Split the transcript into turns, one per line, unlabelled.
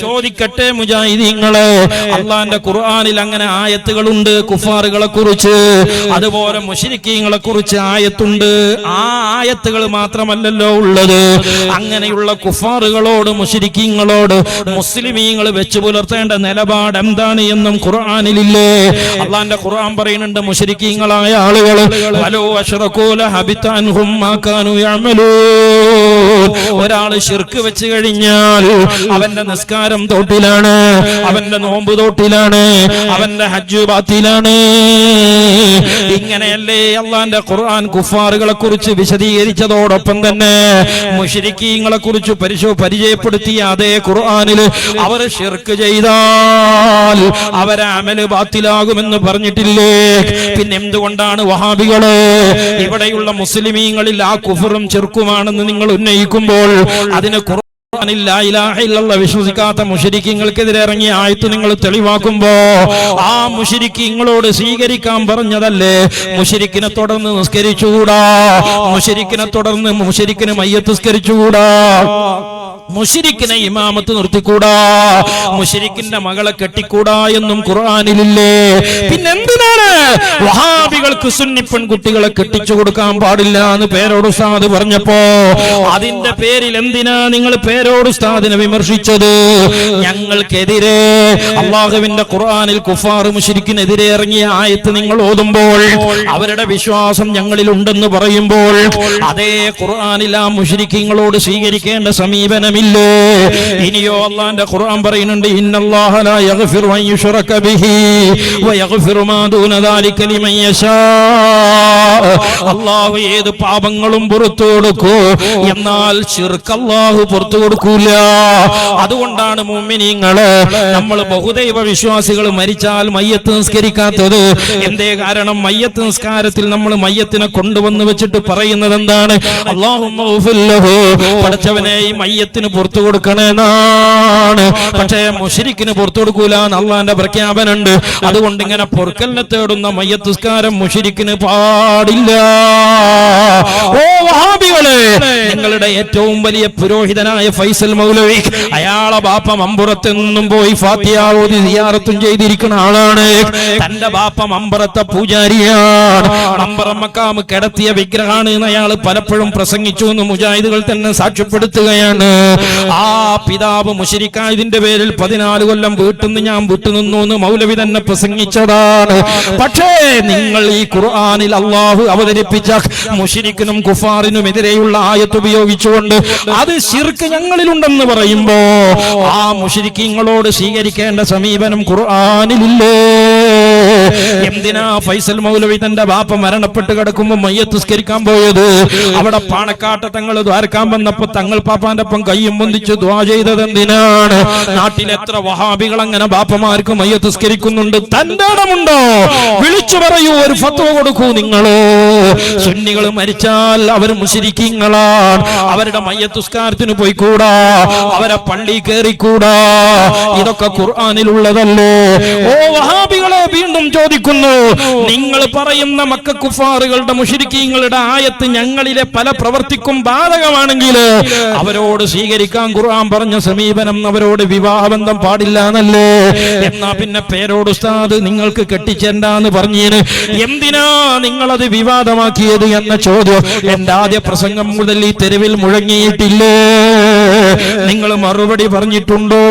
ചോദിക്കട്ടെ മുജാഹിദീങ്ങളെ, അള്ളാന്റെ ഖുർആനിൽ അങ്ങനെ ആയത്തുകളുണ്ട് കുഫാറുകളെ കുറിച്ച്, അതുപോലെ മുശ്രിക്കീങ്ങളെ കുറിച്ച് ആയത്തുണ്ട്. ആ ആയത്തുകൾ മാത്രമല്ലല്ലോ ഉള്ളത്. അങ്ങനെയുള്ള കുഫാറുകളോട് മുശ്രിക്കീങ്ങളോട് മുസ്ലിമീങ്ങൾ വെച്ച് പുലർത്തേണ്ട നിലപാട് എന്താണ് എന്നും ഖുർആനിലില്ലേ? അള്ളാന്റെ ഖുർആൻ പറയുന്നുണ്ട്, മുശ്രിക്കീങ്ങളായ ആളുകൾ വലോ അശ്റകൂ ലഹബിത അൻഹും മാ കാനൂ യഅമലൂൻ. ഒരാൾ ശിർക്ക് വെച്ച് കഴിഞ്ഞാൽ അവന്റെ നിസ്കാരം തോട്ടിലാണ്, അവന്റെ നോമ്പ് തോട്ടിലാണ്, അവന്റെ ഹജ്ജ് ബാത്തിലാണ്. ഇങ്ങനെയല്ലേ അള്ളാന്റെ ഖുർആൻ കുഫാറുകളെ കുറിച്ച് വിശദീകരിച്ചതോടൊപ്പം തന്നെ മുശ്രിക്കീങ്ങളെ കുറിച്ച് പരിചയപ്പെടുത്തിയ അതേ ഖുർആനിൽ അവർ ശിർക്ക് ചെയ്താൽ അവരെ അമല് ബാത്തിലാകുമെന്ന് പറഞ്ഞിട്ടില്ലേ? പിന്നെ എന്തുകൊണ്ടാണ് വഹാബികളെ ഇവിടെയുള്ള മുസ്ലിമീങ്ങളിൽ ആ കുഫറും ശിർക്കുമാണെന്ന് നിങ്ങൾ ഉന്നയിക്കുമ്പോൾ അതിന് വിശ്വസിക്കാത്ത മുശ്രിക്കീങ്ങൾക്കെതിരെ ഇറങ്ങിയ ആയത്ത് നിങ്ങൾ തെളിവാക്കുമ്പോ ആ മുശ്രിക്കീങ്ങളോട് സ്വീകരിക്കാൻ പറഞ്ഞതല്ലേ? മുശ്രിക്കിനെ തുടർന്ന് നിസ്കരിച്ചുകൂടാ, മുശ്രിക്കിനെ തുടർന്ന് മുശ്രിക്കിന് മയ്യത്ത് നിസ്കരിച്ചുകൂടാ, മുശ്രിക്കിനെ ഇമാമത്ത് നിർത്തിക്കൂടാ, മുശ്രിക്കിന്റെ മകളെ കെട്ടിക്കൂടാ എന്നും ഖുർആനിലില്ലേ? പിന്നെന്തിനാണ് വഹാബികൾക്ക് സുന്നി പെൺകുട്ടികളെ കെട്ടിച്ചു കൊടുക്കാൻ പാടില്ല എന്ന് പേരോട് ഉസ്താദ് പറഞ്ഞപ്പോ അതിന്റെ പേരിൽ എന്തിനാ നിങ്ങൾ പേരോട് ഉസ്താദിനെ വിമർശിച്ചത്? ഞങ്ങൾക്കെതിരെ അള്ളാഹുവിന്റെ ഖുർആനിൽ കുഫാർ മുശ്രിക്കിനെതിരെ ഇറങ്ങിയ ആയത്ത് നിങ്ങൾ ഓതുമ്പോൾ അവരുടെ വിശ്വാസം ഞങ്ങളിൽ ഉണ്ടെന്ന് പറയുമ്പോൾ അതേ ഖുർആനിൽ ആ മുശ്രിക്കീങ്ങളോട് സ്വീകരിക്കേണ്ട സമീപനമില്ലേ? ഇനിയോ അല്ലാഹുവിന്റെ ഖുർആൻ പറയുന്നുണ്ട്, ഇന്നല്ലാഹ ലാ യഗ്ഫിറു അൻ യുശ്റക ബിഹി വയഗ്ഫിറു മാ ദൂന ദാലിക ലിമൻ യശാ. അല്ലാഹു ഏത് പാപങ്ങളും പുറത്തു കൊടുക്കൂ, എന്നാൽ ശിർക്ക് അല്ലാഹു പുറത്തു കൊടുക്കൂല. അതുകൊണ്ടാണ് മുഅ്മിനീങ്ങളെ നമ്മൾ ബഹുദൈവ വിശ്വാസികൾ മരിച്ചാൽ മയ്യത്ത് നിസ്കരിക്കാത്തത്. എന്തേ കാരണം? മയ്യത്ത് നിസ്കാരത്തിൽ നമ്മൾ മയ്യത്തിനെ കൊണ്ടുവന്ന് വെച്ചിട്ട് പറയുന്നത് എന്താണ്? അല്ലാഹുമ്മ ഗ്ഫിർ ലഹു, പടച്ചവനെ ഈ മയ്യത്തിന് പുറത്തു കൊടുക്കണേന്നാണ്. പക്ഷേ മുശ്രിക്കിന് പുറത്തു കൊടുക്കൂല എന്ന് അള്ളാന്റെ പ്രഖ്യാപനമുണ്ട്. അതുകൊണ്ട് ഇങ്ങനെ പൊറുക്കലിനെ തേടുന്ന മയ്യത്ത് നിസ്കാരം മുശ്രിക്കിന് പാടില്ല. ഓ വഹാബികളെ, നിങ്ങളുടെ ഏറ്റവും വലിയ പുരോഹിതനായ ഫൈസൽ മൗലവി, അയാളെ ബാപ്പ മമ്പുറത്ത് നിന്നും പോയി ഫാത്തിഹ ഓതി സിയാറത്തും ചെയ്തിരിക്കുന്ന ആളാണ്. തന്റെ ബാപ്പ മമ്പറത്തെ പൂജാരിയാണ്, മമ്പറം മക്കാമ് കിടത്തിയ വിഗ്രഹാണ് എന്ന് അയാൾ പലപ്പോഴും പ്രസംഗിച്ചു എന്ന് മുജാഹിദുകൾ തന്നെ സാക്ഷ്യപ്പെടുത്തുകയാണ്. ആ പിതാവ് മുശ്രിക്കായതിന്റെ പേരിൽ 14 കൊല്ലം വീട്ടിൽ ഞാൻ വിട്ടുനിന്നു എന്ന് മൗലവി തന്നെ പ്രസംഗിച്ചതാണ്. പക്ഷേ നിങ്ങൾ ഈ ഖുർആനിൽ അള്ളാഹു അവതരിപ്പിച്ച മുശ്രിക്കിനും കുഫാറിനും എതിരെയുള്ള ആയത്ത് ഉപയോഗിച്ചുകൊണ്ട് അത് ശിർക്ക് ഞങ്ങളിലുണ്ടെന്ന് പറയുമ്പോ ആ മുശ്രിക്കീങ്ങളോട് സ്വീകരിക്കേണ്ട സമീപനം ഖുർആനിലില്ലേ? എന്തിനാ ഫൈസൽ മൗലവി തന്റെ ബാപ്പ മരണപ്പെട്ട് കിടക്കുമ്പോ മയ്യത്ത് നിസ്കരിക്കാൻ പോയത്? അവിടെ പാണക്കാട്ട് തങ്ങൾ ദ്വാരക്കാൻ വന്നപ്പോ തങ്ങൾ പാപ്പാന്റെ ഒപ്പം കയ്യും പൊന്തിച്ച് ദ്വാ ചെയ്തത് എന്തിനാണ്? നാട്ടിൽ എത്ര വഹാബികൾ അങ്ങനെ ബാപ്പമാർക്ക് മയ്യത്ത് നിസ്കരിക്കുന്നുണ്ട്? തന്റെ ഇടമുണ്ടോ? വിളിച്ചു പറയൂ, ഒരു ഫത്വ കൊടുക്കൂ. നിങ്ങള് സുന്നികൾ മരിച്ചാൽ അവർ മുശ്രിക്കീങ്ങളാണ്, അവരുടെ മയ്യത്ത് നിസ്കാരത്തിന് പോയിക്കൂടാ, അവരെ പള്ളി കയറിക്കൂടാ, ഇതൊക്കെ ഖുർആനിലുള്ളതല്ലേ? ഓ വഹാബികളെ, വീണ്ടും ചോദിക്കുന്നു, നിങ്ങൾ പറയുന്ന മക്ക കുഫാറുകളുടെ മുശ്രിക്കീങ്ങളുടെ ആയത്ത് ഞങ്ങളിലെ പല പ്രവർത്തിക്കും ബാധകമാണെങ്കിൽ അവരോട് സ്വീകരിക്കാൻ ഖുർആൻ പറഞ്ഞ സമീപനം അവരോട് വിവാഹബന്ധം പാടില്ല എന്നല്ലേ? എന്നാ പിന്നെ പേരോട് ഉസ്താദ് നിങ്ങൾക്ക് കെട്ടിച്ചേണ്ടാന്ന് പറഞ്ഞേന് എന്തിനാ നിങ്ങളത് വിവാദമാക്കിയത് എന്ന ചോദ്യം എന്റെ ആദ്യ പ്രസംഗം മുതൽ ഈ തെരുവിൽ മുഴങ്ങിയിട്ടില്ലേ? നിങ്ങൾ മറുപടി പറഞ്ഞിട്ടുണ്ടോ?